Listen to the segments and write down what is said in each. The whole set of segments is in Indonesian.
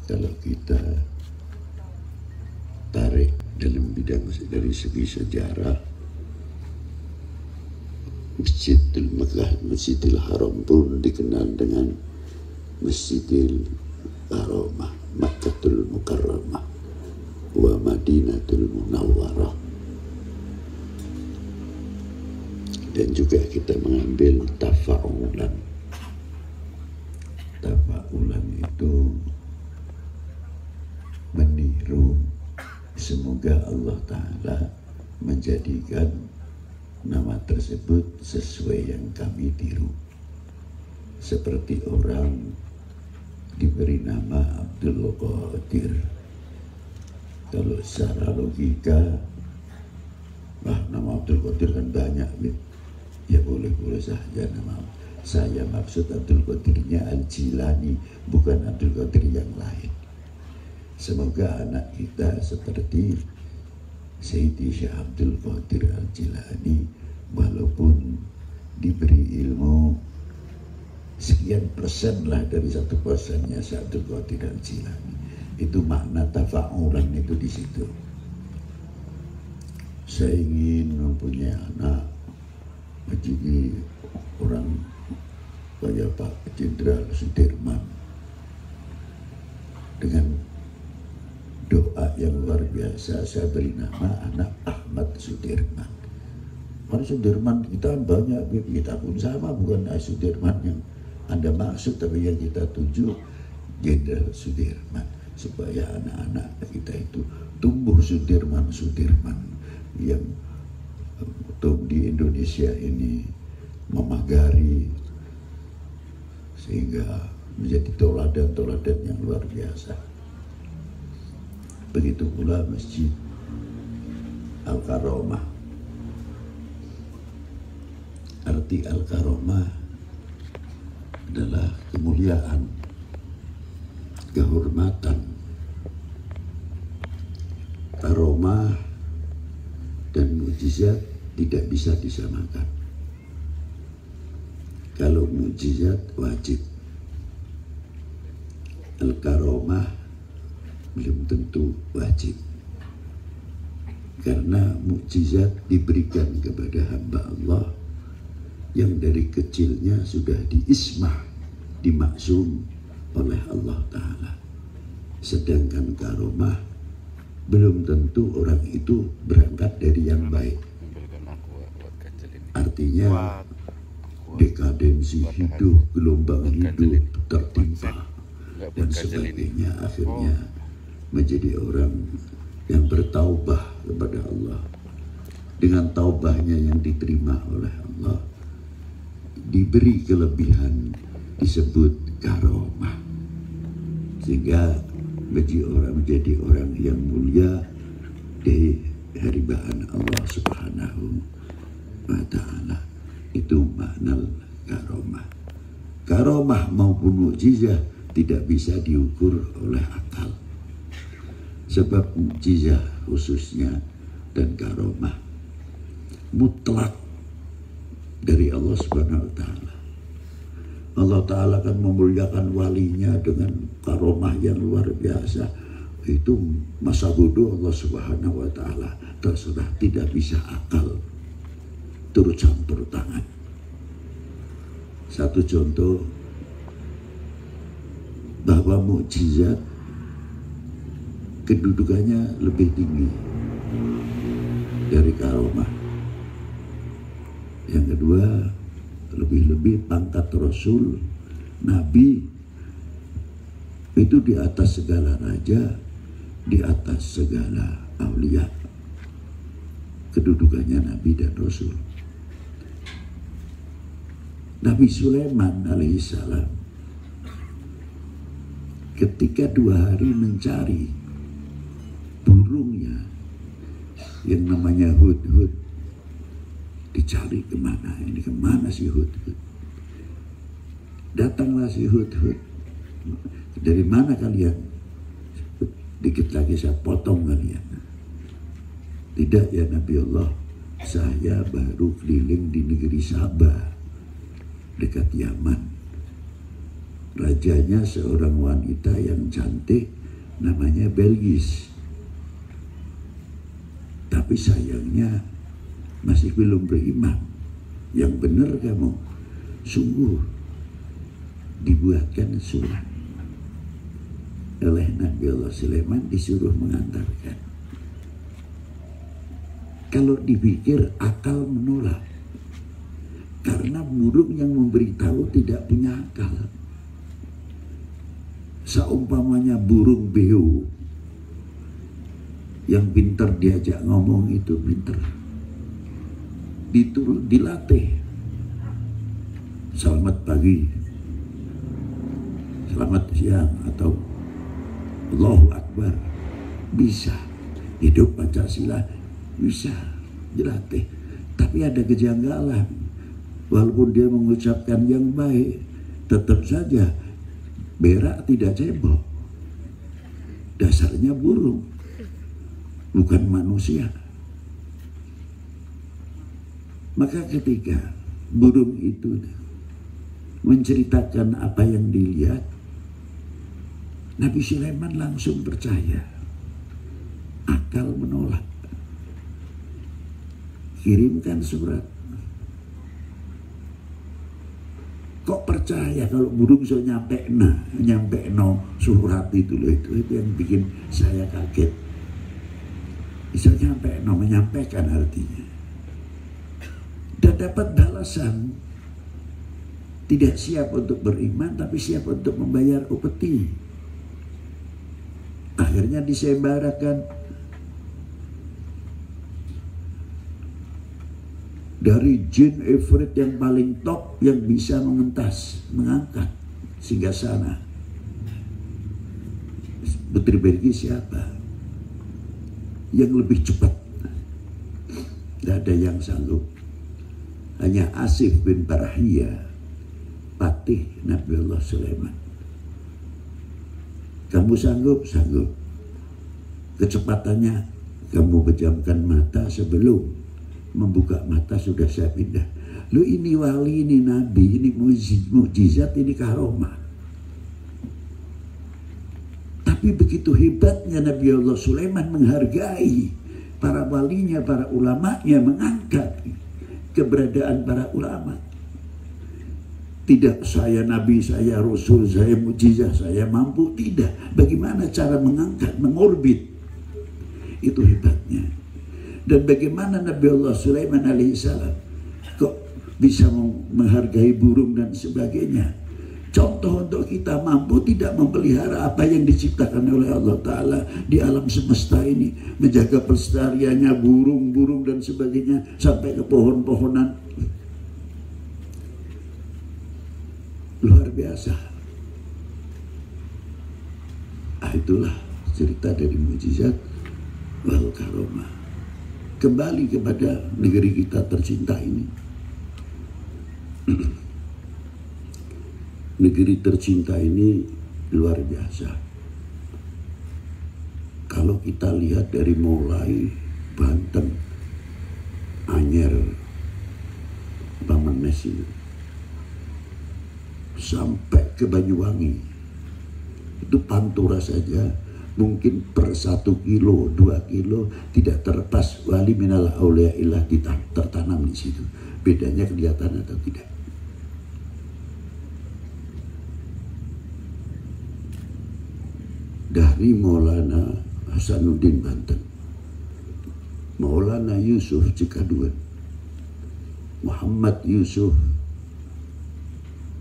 kalau kita tarik dalam bidang dari segi sejarah, Masjidil Mekah, Masjidil Haram pun dikenal dengan Masjidil Karamah, Makkatul Mukarramah, wa Madinatul Munawwarah. Dan juga kita mengambil tafa'ulan. Tafa'ulan itu meniru. Semoga Allah Ta'ala menjadikan nama tersebut sesuai yang kami tiru. Seperti orang diberi nama Abdul Qadir. Kalau secara logika, nama Abdul Qadir kan banyak, ya boleh-boleh saja nama. Saya maksud Abdul Qadirnya Al-Jilani, bukan Abdul Qadir yang lain. Semoga anak kita seperti Sayyidi Syekh Abdul Qadir Al-Jilani, walaupun diberi ilmu sekian persen lah dari 1%-nya Syekh Abdul Qadir Al-Jilani. Itu makna tafa'ulan itu di situ. Saya ingin mempunyai anak menjadi orang kayak Pak Jenderal Sudirman, dengan doa yang luar biasa saya beri nama anak Ahmad Sudirman. Karena Sudirman kita banyak, kita pun sama, bukan Sudirman yang Anda maksud, tapi yang kita tuju Jenderal Sudirman, supaya anak-anak kita itu tumbuh Sudirman yang di Indonesia ini memagari sehingga menjadi toladan yang luar biasa. Begitu pula Masjid Al-Karamah. Arti Al-Karamah adalah kemuliaan, kehormatan. Karamah dan mukjizat tidak bisa disamakan. Kalau mukjizat wajib, Al-Karamah belum tentu wajib, karena mukjizat diberikan kepada hamba Allah yang dari kecilnya sudah diismah, dimaksum oleh Allah Ta'ala. Sedangkan karamah belum tentu orang itu berangkat dari yang baik. Artinya dekadensi hidup, gelombang hidup tertimpa dan sebagainya, akhirnya menjadi orang yang bertaubah kepada Allah. Dengan taubahnya yang diterima oleh Allah, diberi kelebihan disebut karamah, sehingga menjadi orang yang mulia di hadirat Allah Subhanahu wa Ta'ala. Itu makna karamah. Karamah maupun mukjizat tidak bisa diukur oleh akal. Sebab mukjizat khususnya dan karamah mutlak dari Allah Subhanahu wa Ta'ala. Allah Ta'ala akan memuliakan walinya dengan karamah yang luar biasa. Itu masa bodoh Allah Subhanahu wa Ta'ala, terserah, tidak bisa akal turut campur tangan. Satu contoh, bahwa mukjizat kedudukannya lebih tinggi dari karamah. Yang kedua, lebih-lebih pangkat Rasul, Nabi itu di atas segala raja, di atas segala aulia. Kedudukannya Nabi dan Rasul. Nabi Sulaiman alaihissalam ketika 2 hari mencari burungnya yang namanya hudhud, dicari kemana, ini kemana si hudhud. Datanglah si hudhud. Dari mana kalian? Dikit lagi saya potong kalian. Tidak ya Nabi Allah, saya baru keliling di negeri Sabah dekat Yaman. Rajanya seorang wanita yang cantik, namanya Belgis. Tapi sayangnya masih belum beriman. Yang benar kamu, sungguh dibuatkan surat oleh Nabi Allah Sulaiman, disuruh mengantarkan. Kalau dipikir akal menolak, karena burung yang memberitahu tidak punya akal. Seumpamanya burung beo yang pintar diajak ngomong itu pintar, dilatih. Selamat pagi, selamat siang, atau Allahu Akbar, bisa. Hidup Pancasila bisa dilatih. Tapi ada kejanggalan. Walaupun dia mengucapkan yang baik, tetap saja berak tidak cebok. Dasarnya burung, bukan manusia. Maka ketika burung itu menceritakan apa yang dilihat, Nabi Sulaiman langsung percaya. Akal menolak. Kirimkan surat. Kok percaya kalau burung bisa nyampe no surat itu loh, itu yang bikin saya kaget. Bisa nyampe no, menyampaikan artinya. Dan dapat balasan. Tidak siap untuk beriman, tapi siap untuk membayar upeti. Akhirnya disembarakan dari jin ifrit yang paling top yang bisa mengentas, mengangkat singgah sana. Putri Belgis siapa? Yang lebih cepat. Tidak ada yang sanggup. Hanya Asif bin Barahiyah, patih Nabi Allah Sulaiman. Kamu sanggup? Sanggup. Kecepatannya kamu pejamkan mata, sebelum membuka mata sudah saya pindah. Lu ini wali, ini nabi, ini mukjizat, ini karomah. Tapi begitu hebatnya Nabi Allah Sulaiman menghargai para walinya, para ulamanya, mengangkat keberadaan para ulama. Tidak saya nabi, saya rasul, saya mukjizat, saya mampu. Tidak. Bagaimana cara mengangkat, mengorbit. Itu hebatnya. Dan bagaimana Nabi Allah Sulaiman alaihissalam kok bisa menghargai burung dan sebagainya. Contoh untuk kita mampu tidak memelihara apa yang diciptakan oleh Allah Ta'ala di alam semesta ini. Menjaga pelestariannya, burung-burung dan sebagainya, sampai ke pohon-pohonan. Luar biasa. Itulah cerita dari mukjizat wal karomah. Kembali kepada negeri kita tercinta ini. Negeri tercinta ini luar biasa. Kalau kita lihat dari mulai Banten, Anyer, Bamenes ini, sampai ke Banyuwangi, itu Pantura saja mungkin per 1 kilo, 2 kilo tidak terlepas wali minal aulia ilah tertanam di situ. Bedanya kelihatan atau tidak? Dari Maulana Hasanuddin Banten, Maulana Yusuf Cikaduan, Muhammad Yusuf,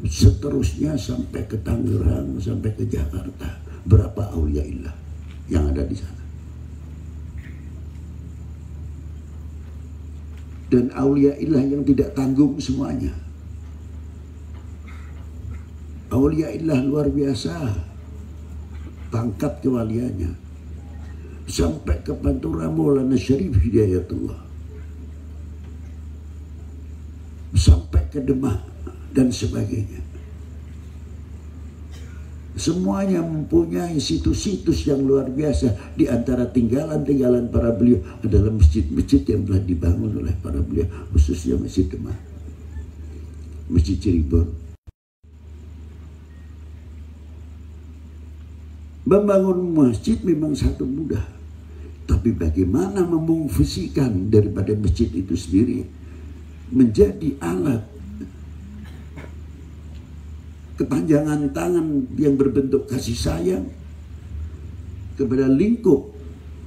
seterusnya sampai ke Tangerang, sampai ke Jakarta. Berapa auliaillah yang ada di sana. Dan auliaillah yang tidak tanggung semuanya. Auliaillah luar biasa pangkat kewaliannya. Sampai ke Pantura Maulana Syarif Hidayatullah, sampai ke Demak dan sebagainya. Semuanya mempunyai situs-situs yang luar biasa. Di antara tinggalan-tinggalan para beliau adalah masjid-masjid yang telah dibangun oleh para beliau, khususnya Masjid Demak, Masjid Cirebon, Membangun masjid memang satu mudah, tapi bagaimana memfungsikan daripada masjid itu sendiri menjadi alat kepanjangan tangan yang berbentuk kasih sayang kepada lingkup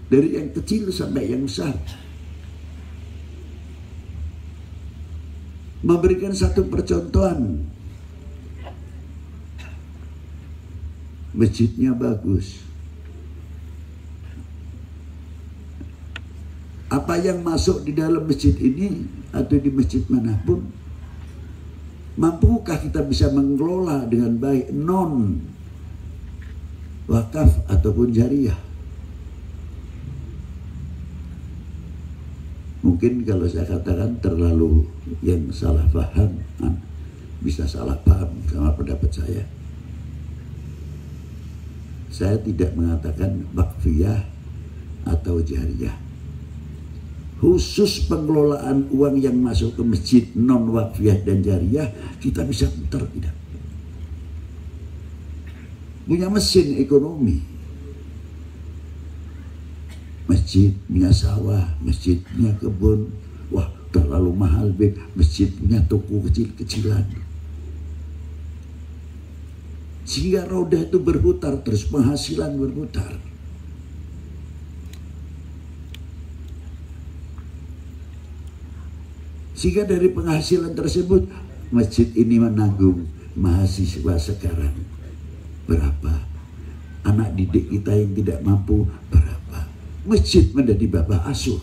dari yang kecil sampai yang besar. Memberikan satu percontohan, masjidnya bagus. Apa yang masuk di dalam masjid ini atau di masjid manapun, mampukah kita bisa mengelola dengan baik non wakaf ataupun jariah? Mungkin kalau saya katakan terlalu yang salah paham, bisa salah paham sama pendapat saya. Saya tidak mengatakan wakfiyah atau jariah. Khusus pengelolaan uang yang masuk ke masjid non wakfiyah dan jariah, kita bisa putar tidak? Punya mesin ekonomi. Masjid punya sawah, masjid punya kebun. Wah, terlalu mahal, masjid punya toko kecil-kecilan. Sehingga roda itu berputar terus, penghasilan berputar. Sehingga dari penghasilan tersebut, masjid ini menanggung mahasiswa sekarang berapa, anak didik kita yang tidak mampu berapa. Masjid menjadi bapak asuh.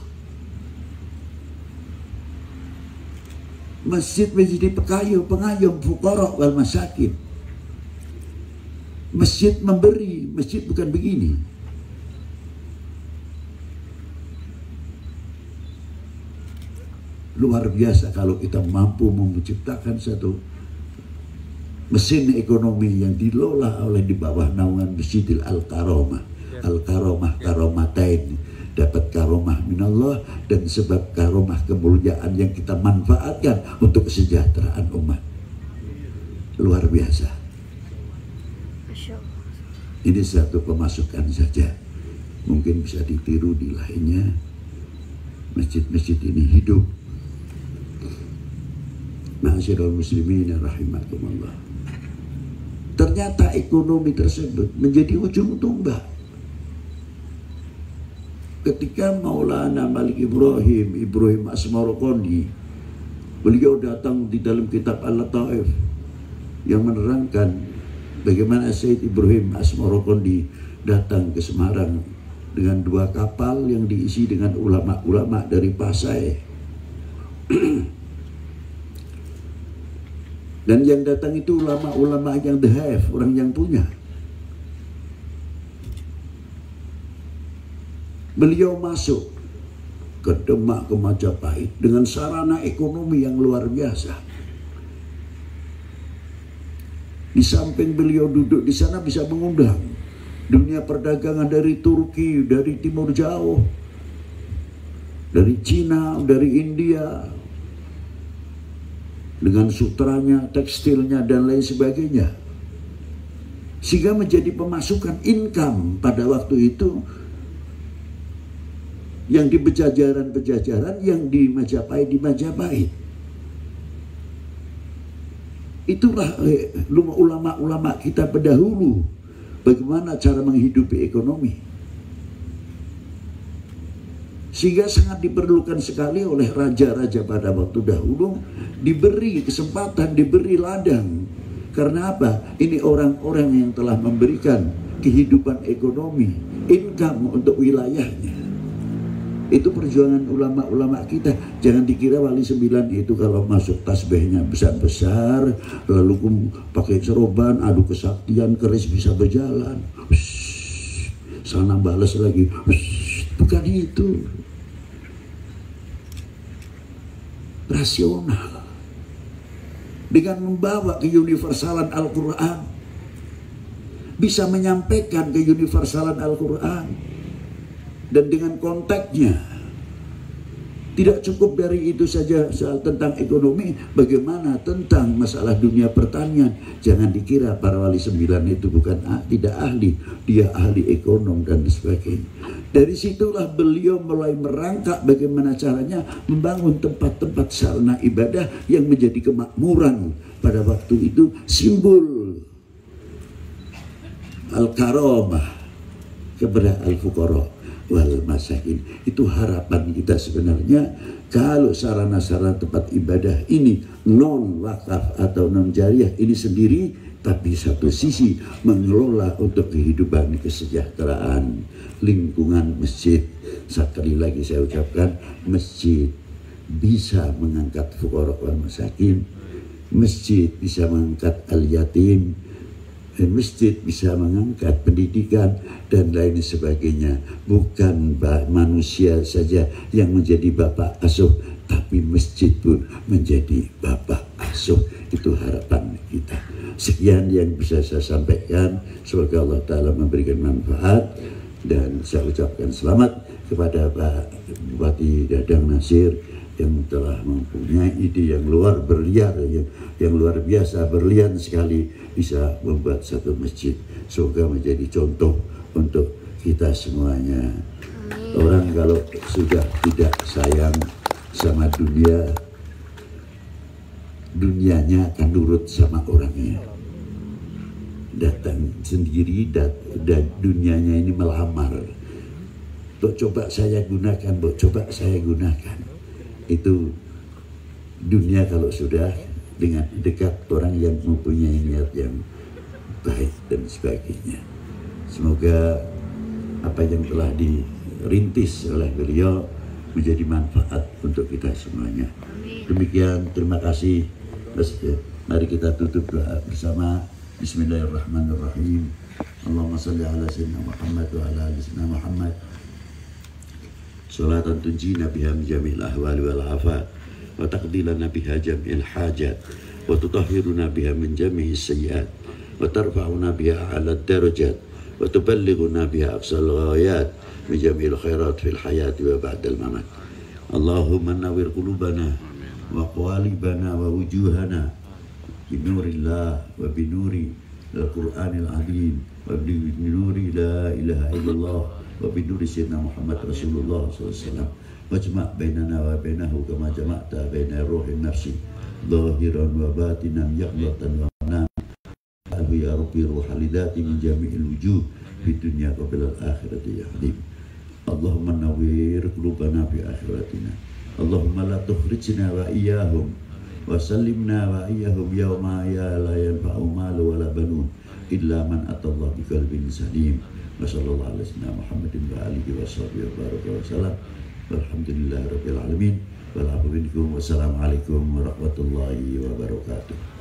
Masjid menjadi pengayom fuqara wal masakin. Masjid memberi, masjid bukan begini. Luar biasa kalau kita mampu menciptakan satu mesin ekonomi yang dilola oleh di bawah naungan Masjidil Al-Karomah. Al-Karomah karomatain, dapat karomah minallah dan sebab karomah kemuliaan yang kita manfaatkan untuk kesejahteraan umat. Luar biasa. Ini satu pemasukan saja, mungkin bisa ditiru di lainnya. Masjid-masjid ini hidup. Ma'asyiral muslimin rahimakumullah. Ternyata ekonomi tersebut menjadi ujung tombak. Ketika Maulana Malik Ibrahim Asmarokondi, beliau datang di dalam kitab Al-Lataif yang menerangkan bagaimana Sayyid Ibrahim Asmarokondi datang ke Semarang dengan 2 kapal yang diisi dengan ulama-ulama dari Pasai. Dan yang datang itu ulama-ulama yang dehaf, orang yang punya. Beliau masuk ke Demak, ke Majapahit dengan sarana ekonomi yang luar biasa. Di samping beliau duduk di sana bisa mengundang dunia perdagangan dari Turki, dari Timur Jauh, dari Cina, dari India, dengan sutranya, tekstilnya, dan lain sebagainya. Sehingga menjadi pemasukan income pada waktu itu yang di pejajaran-pejajaran, yang di Majapahit. Itulah ulama-ulama kita pendahulu, bagaimana cara menghidupi ekonomi. Sehingga sangat diperlukan sekali oleh raja-raja pada waktu dahulu, diberi kesempatan, diberi ladang. Karena apa? Ini orang-orang yang telah memberikan kehidupan ekonomi, income untuk wilayahnya. Itu perjuangan ulama-ulama kita. Jangan dikira wali 9 itu kalau masuk tasbihnya besar-besar, lalu pakai ceroban, adu kesaktian, keris bisa berjalan. Sana balas lagi. Bukan itu. Rasional. Dengan membawa keuniversalan Al-Quran, bisa menyampaikan keuniversalan Al-Quran, dan dengan konteksnya Tidak cukup dari itu saja soal tentang ekonomi, bagaimana tentang masalah dunia pertanian. Jangan dikira para wali 9 itu bukan tidak ahli, dia ahli ekonom dan sebagainya. Dari situlah beliau mulai merangkak bagaimana caranya membangun tempat-tempat sarana ibadah yang menjadi kemakmuran pada waktu itu, simbol al-karamah kepada al-fuqara wal masakin. Itu harapan kita sebenarnya, kalau sarana-sarana tempat ibadah ini non wakaf atau non jariah ini sendiri, tapi satu sisi mengelola untuk kehidupan kesejahteraan lingkungan masjid. Sekali lagi saya ucapkan, masjid bisa mengangkat fuqara wal masakin, masjid bisa mengangkat al yatim, masjid bisa mengangkat pendidikan dan lain sebagainya. Bukan manusia saja yang menjadi bapak asuh, tapi masjid pun menjadi bapak asuh. Itu harapan kita. Sekian yang bisa saya sampaikan. Semoga Allah Ta'ala memberikan manfaat, dan saya ucapkan selamat kepada Pak Bupati Dadang Nasir yang telah mempunyai ide yang luar berliar, yang luar biasa, berlian sekali, bisa membuat satu masjid. Semoga menjadi contoh untuk kita semuanya. Orang kalau sudah tidak sayang sama dunia, dunianya akan nurut sama orangnya. Datang sendiri dan dunianya ini melamar. Bok, coba saya gunakan, bok, coba saya gunakan. Itu dunia kalau sudah dengan dekat orang yang mempunyai niat yang baik dan sebagainya. Semoga apa yang telah dirintis oleh beliau menjadi manfaat untuk kita semuanya. Demikian, terima kasih. Mari kita tutup doa bersama. Bismillahirrahmanirrahim. Allahumma salli ala sayyidina Muhammad wa ala ali sayyidina Muhammad. Salatan tunjina biha min jami'il ahwali wal afat, wa taqdilana biha jami'il hajat, wa tutahhiruna biha min jami'is sayyiat, wa tarfa'una biha 'ala darajat, wa tuballighuna biha aqsal ghayat min jami'il khairat fil hayati wa ba'dal mamat. Allahumma nawwir qulubana wa qalibana wa wujuhana binurillah wa binuri al-Qur'anil azim wa binuri la ilaha illallah wa binuri sayyidina Muhammad Rasulullah SAW. Wajma' bainana wa bainahu kama jama'ta baina ruhin nafsi zahiran wa batinan yaqlatan wa manam. Ya Rabbi ruhalidati min jami'il wujuh fi dunya wa bil akhirati ya halim. Allahumma nawwir qulubana fi akhiratina. Allahumma la tukhrijna wa iyyahum wa sallimna wa iyyahum yawma ya la yanfa'u malu wa la banun illa man atallah bi qalbin salim. Wa sallallahu ala sayyidina Muhammadin wa alihi wa sahbihi wa baraka wa salam. Walhamdulillahi rabbil alamin. Wassalamualaikum warahmatullahi wabarakatuh.